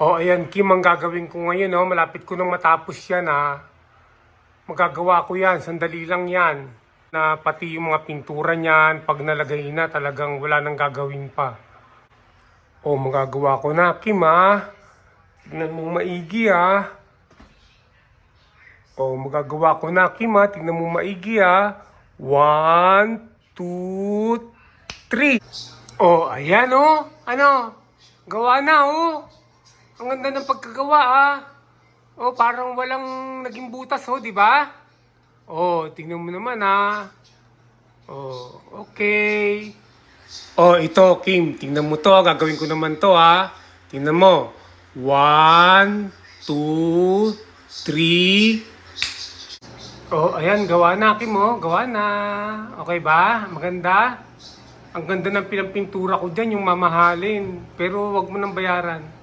Ayan, Kim, ang gagawin ko ngayon, malapit ko nang matapos yan, ha. Magagawa ko yan, sandali lang yan. Na pati yung mga pintura niyan, pag nalagay na, talagang wala nang gagawin pa. Magagawa ko na, Kim, ha. Tignan mo maigi, ha. Magagawa ko na, Kim, ha. Tignan mo maigi, ha. 1, 2, 3. Ayan, Ano? Gawa na, Ang ganda ng pagkagawa, parang walang naging butas, di ba? Tingnan mo naman, okay. Ito, Kim, tingnan mo to. Gagawin ko naman to, Tingnan mo. 1, 2, 3. Ayan, gawa na, Kim, Gawa na. Okay ba? Maganda? Ang ganda ng pinampintura ko dyan, yung mamahalin. Pero wag mo nang bayaran.